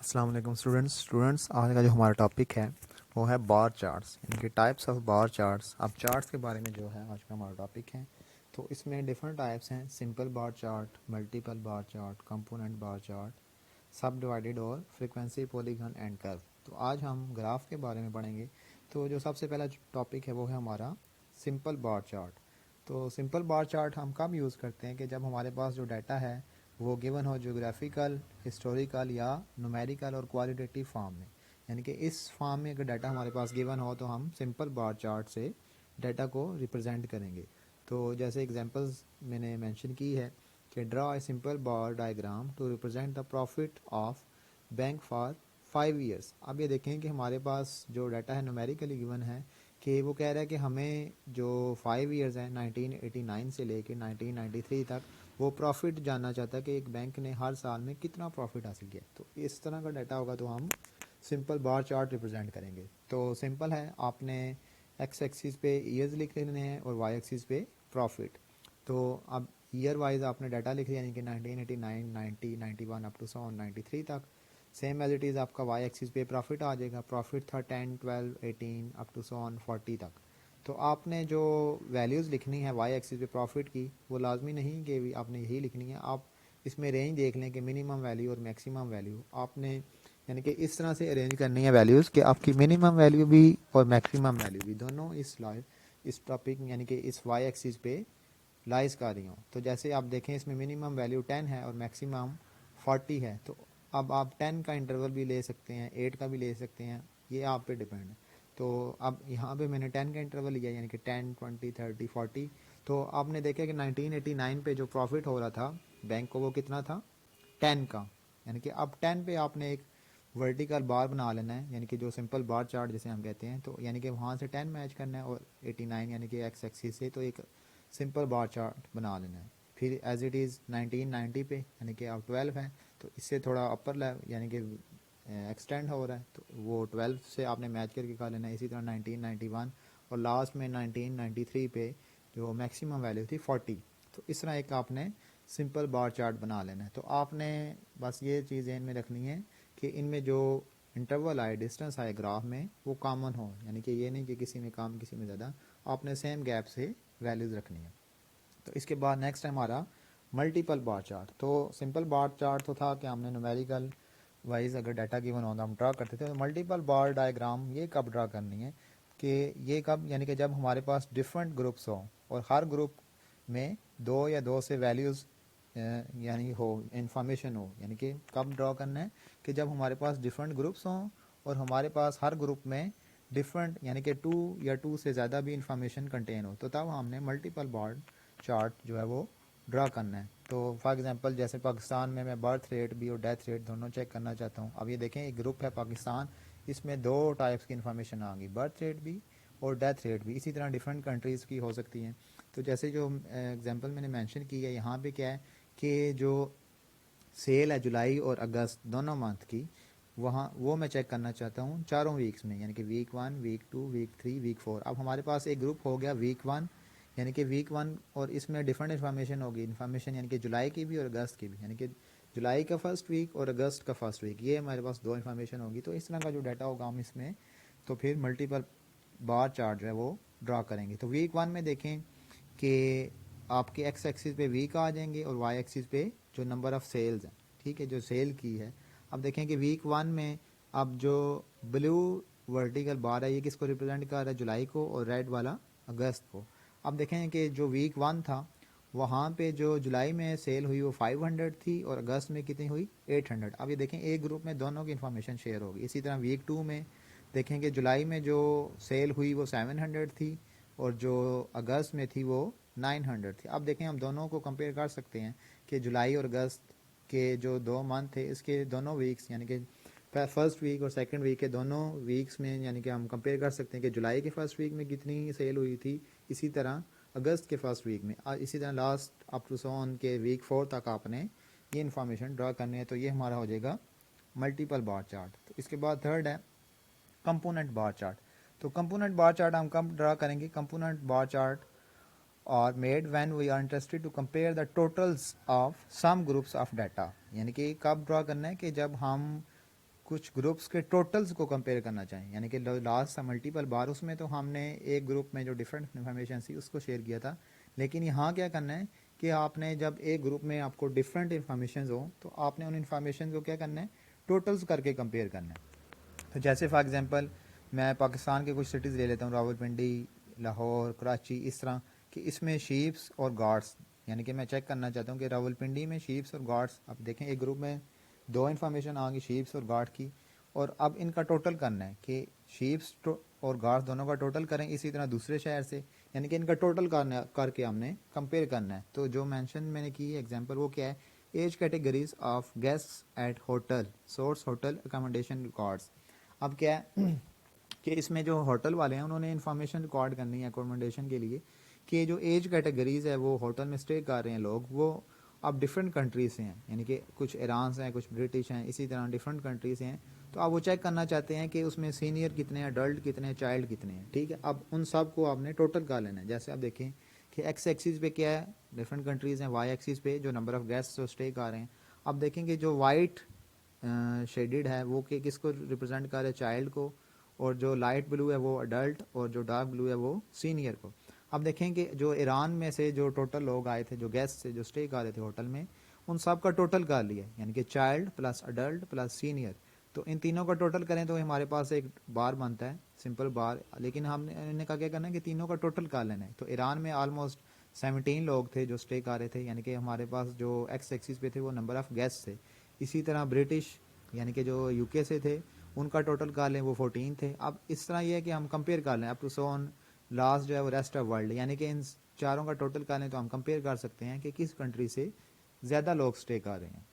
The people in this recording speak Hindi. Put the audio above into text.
अस्सलाम वालेकुम स्टूडेंट्स आज का जो हमारा टॉपिक है वो है बार चार्ट्स, इनके टाइप्स ऑफ बार चार्ट्स। अब चार्ट्स के बारे में जो है आज का हमारा टॉपिक है, तो इसमें डिफरेंट टाइप्स हैं: simple bar chart, multiple bar chart, component bar chart, सब डिवाइडेड और फ्रीक्वेंसी, पॉलीगन एंड कर्व। तो आज हम ग्राफ के बारे में पढ़ेंगे। तो जो सबसे पहला टॉपिक है वो है हमारा सिंपल बार चार्ट। तो सिंपल बार चार्ट हम कब यूज़ करते हैं कि जब हमारे पास जो डाटा है वो गिवन हो ज्योग्राफिकल, हिस्टोरिकल या न्यूमेरिकल और क्वालिटेटिव फॉर्म में। यानी कि इस फॉर्म में अगर डाटा हमारे पास गिवन हो तो हम सिंपल बार चार्ट से डाटा को रिप्रेजेंट करेंगे। तो जैसे एग्जांपल्स मैंने मेंशन की है कि draw a simple bar diagram to represent the profit of bank for 5 years. अब ये देखें कि हमारे पास जो डाटा है न्यूमेरिकली गिवन है कि वो कह रहा है कि हमें जो 5 ईयर्स हैं 1989 से लेकर 1993 तक वो प्रॉफिट जानना चाहता है कि एक बैंक ने हर साल में कितना प्रॉफिट हासिल किया। तो इस तरह का डाटा होगा तो हम सिंपल बार चार्ट रिप्रेजेंट करेंगे। तो सिंपल है, आपने एक्स एक्सिस पे ईयर्स लिख लेने हैं और वाई एक्सिस पे प्रॉफिट। तो अब ईयर वाइज आपने डाटा लिख लिया, यानी कि 1989, 90, 91 अप टू 93 तक। सेम एज इट इज़ आपका वाई एक्सिस पे प्रॉफिट आ जाएगा। प्रॉफिट था 10, 12, 18 अप टू 40 तक। तो आपने जो वैल्यूज़ लिखनी है वाई एक्सिस पे प्रॉफिट की, वो लाजमी नहीं कि आपने यही लिखनी है। आप इसमें रेंज देख लें कि मिनिमम वैल्यू और मैक्सिमम वैल्यू आपने यानी कि इस तरह से अरेंज करनी है वैल्यूज़ कि आपकी मिनिमम वैल्यू भी और मैक्सिमम वैल्यू भी दोनों इस टॉपिक यानी कि इस वाई एक्सिस पे लाइज कर रही हूँ। तो जैसे आप देखें इसमें मिनिमम वैल्यू 10 है और मैक्सिमम 40 है। तो अब आप 10 का इंटरवल भी ले सकते हैं, 8 का भी ले सकते हैं, ये आप पे डिपेंड है। तो अब यहाँ पे मैंने 10 का इंटरवल लिया, यानी कि 10, 20, 30, 40। तो आपने देखा कि 1989 पे जो प्रॉफिट हो रहा था बैंक को वो कितना था, 10 का। यानी कि अब 10 पे आपने एक वर्टिकल बार बना लेना है, यानी कि जो सिंपल बार चार्ट जिसे हम कहते हैं। तो यानी कि वहाँ से 10 मैच करना है और 89 यानी कि एक्स एक्सिस से तो एक सिंपल बार चार्ट बना लेना है। फिर एज इट इज़ 1990 पे यानी कि अब 12 है, तो इससे थोड़ा अपर लेवल यानी कि एक्सटेंड हो रहा है, तो वो 12 से आपने मैच करके कर लेना है। इसी तरह 1991 और लास्ट में 1993 पे जो मैक्सिमम वैल्यू थी 40। तो इस तरह एक आपने सिंपल बार चार्ट बना लेना है। तो आपने बस ये चीज़ ध्यान में रखनी है कि इनमें जो इंटरवल आए, डिस्टेंस आए ग्राफ में, वो कॉमन हो। यानी कि ये नहीं कि किसी में कम किसी में ज़्यादा, आपने सेम गैप से वैल्यूज़ रखनी है। तो इसके बाद नेक्स्ट है हमारा मल्टीपल बार चार्ट। तो सिंपल बार चार्ट तो था कि हमने न्यूमेरिकल वाइज अगर डाटा गिवन होता हम ड्रा करते थे। तो मल्टीपल बार डायग्राम ये कब ड्रा करनी है कि ये कब, यानी कि जब हमारे पास डिफरेंट ग्रुप्स हो और हर ग्रुप में दो या दो से वैल्यूज़ यानी हो, इंफॉर्मेशन हो। यानी कि कब ड्रा करना है कि जब हमारे पास डिफरेंट ग्रुप्स हों और हमारे पास हर ग्रुप में डिफरेंट यानी कि 2 या 2 से ज़्यादा भी इंफॉर्मेशन कंटेन हो, तो तब हमने मल्टीपल बार चार्ट जो है वो ड्रा करना है। तो फॉर एग्जांपल जैसे पाकिस्तान में मैं बर्थ रेट भी और डेथ रेट दोनों चेक करना चाहता हूँ। अब ये देखें एक ग्रुप है पाकिस्तान, इसमें दो टाइप्स की इन्फॉर्मेशन आ गई, बर्थ रेट भी और डेथ रेट भी। इसी तरह डिफरेंट कंट्रीज़ की हो सकती हैं। तो जैसे जो एग्जांपल मैंने मेंशन की है यहाँ पे क्या है कि जो सेल है जुलाई और अगस्त दोनों मंथ की, वहाँ वो मैं चेक करना चाहता हूँ चारों वीक्स में, यानी कि वीक 1, वीक 2, वीक 3, वीक 4। अब हमारे पास एक ग्रुप हो गया वीक 1, यानी कि वीक 1, और इसमें डिफरेंट इन्फॉर्मेशन होगी। इन्फॉर्मेशन यानी कि जुलाई की भी और अगस्त की भी, यानी कि जुलाई का फर्स्ट वीक और अगस्त का फर्स्ट वीक, ये हमारे पास दो इन्फॉर्मेशन होगी। तो इस तरह का जो डाटा होगा हम इसमें तो फिर मल्टीपल बार चार्ट जो है वो ड्रा करेंगे। तो वीक 1 में देखें कि आपके एक्स एक्सिस पे वीक आ जाएंगे और वाई एक्सिस पे जो नंबर ऑफ़ सेल्स हैं, ठीक है, जो सेल की है। अब देखें कि वीक 1 में अब जो ब्लू वर्टिकल बार है ये किसको रिप्रेजेंट कर रहा है, जुलाई को, और रेड वाला अगस्त को। अब देखें कि जो वीक 1 था वहाँ पे जो जुलाई में सेल हुई वो 500 थी और अगस्त में कितनी हुई, 800। अब ये देखें एक ग्रुप में दोनों की इन्फॉर्मेशन शेयर होगी। इसी तरह वीक 2 में देखेंगे जुलाई में जो सेल हुई वो 700 थी और जो अगस्त में थी वो 900 थी। अब देखें हम दोनों को कंपेयर कर सकते हैं कि जुलाई और अगस्त के जो दो मंथ थे इसके दोनों वीक्स यानी कि फर्स्ट वीक और सेकंड वीक के दोनों वीक्स में, यानी कि हम कंपेयर कर सकते हैं कि जुलाई के फर्स्ट वीक में कितनी सेल हुई थी, इसी तरह अगस्त के फर्स्ट वीक में, इसी तरह लास्ट अप टू सोन के वीक 4 तक आपने ये इन्फॉर्मेशन ड्रा करनी है। तो ये हमारा हो जाएगा मल्टीपल बार चार्ट। तो इसके बाद थर्ड है कंपोनेंट बार चार्ट। तो कंपोनेंट बार चार्ट हम कब ड्रा करेंगे, component bar chart are made when we are interested to compare the totals of some groups of data. यानी कि कब ड्रा करना है कि जब हम कुछ ग्रुप्स के टोटल्स को कंपेयर करना चाहें, यानी कि लास्ट था मल्टीपल बार, उसमें तो हमने एक ग्रुप में जो डिफरेंट इन्फॉर्मेशन थी उसको शेयर किया था। लेकिन यहाँ क्या करना है कि आपने जब एक ग्रुप में आपको डिफरेंट इन्फॉर्मेशन हो तो आपने उन इन्फॉर्मेशन को क्या करना है, टोटल्स करके कंपेयर करना है। तो जैसे फॉर एग्जांपल मैं पाकिस्तान के कुछ सिटीज़ ले लेता हूँ, रावलपिंडी, लाहौर, कराची, इस तरह कि इसमें शीप्स और गार्ड्स, यानी कि मैं चेक करना चाहता हूँ कि रावलपिंडी में शीप्स और गार्ड्स, आप देखें एक ग्रुप में दो इन्फॉर्मेशन आ गई शीप्स और गार्ड की, और अब इनका टोटल करना है कि शीप्स और गार्ड दोनों का टोटल करें। इसी तरह दूसरे शहर से, यानी कि इनका टोटल करके हमने कंपेयर करना है। तो जो मेंशन मैंने की एग्जांपल वो क्या है, as categories of guests eight hotel, source hotel accommodation records. अब क्या है कि इसमें जो होटल वाले हैं उन्होंने इन्फॉर्मेशन रिकॉर्ड करनी है अकोमोडेशन के लिए कि जो एज कैटेगरीज है वो होटल में स्टे कर रहे हैं लोग, वो अब डिफरेंट कंट्रीज से हैं, यानी कि कुछ ईरान से हैं, कुछ ब्रिटिश हैं, इसी तरह डिफरेंट कंट्रीज से हैं। तो आप वो चेक करना चाहते हैं कि उसमें सीनियर कितने हैं, अडल्ट कितने हैं, चाइल्ड कितने हैं। ठीक है, अब उन सब को आपने टोटल कर लेना है। जैसे आप देखें कि एक्स एक्सिस पे क्या है, डिफरेंट कंट्रीज हैं, वाई एक्सिस पे जो नंबर ऑफ गेस्ट जो स्टे कर रहे हैं। अब देखेंगे जो वाइट शेडेड है वो कि किसको रिप्रेजेंट कर रहे हैं, चाइल्ड को, और जो लाइट ब्लू है वो अडल्ट, और जो डार्क ब्लू है वो सीनियर को। अब देखें कि जो ईरान में से जो टोटल लोग आए थे, जो गेस्ट से जो स्टे कर रहे थे होटल में, उन सब का टोटल कर लिया, यानी कि child plus adult plus senior. तो इन तीनों का टोटल करें तो हमारे पास एक बार बनता है, सिंपल बार। लेकिन हमने इन्होंने कहा क्या करना है कि तीनों का टोटल कर लेना है। तो ईरान में ऑलमोस्ट 17 लोग थे जो स्टे कर रहे थे, यानी कि हमारे पास जो एक्स एक्सिस पे थे वो नंबर ऑफ गेस्ट थे। इसी तरह ब्रिटिश यानी कि जो यूके से थे उनका टोटल कर लें वो 14 थे। अब इस तरह ये है कि हम कंपेयर कर लें up to so on last जो है वो रेस्ट ऑफ वर्ल्ड, यानी कि इन चारों का टोटल कर लें तो हम कंपेयर कर सकते हैं कि किस कंट्री से ज़्यादा लोग स्टे कर रहे हैं।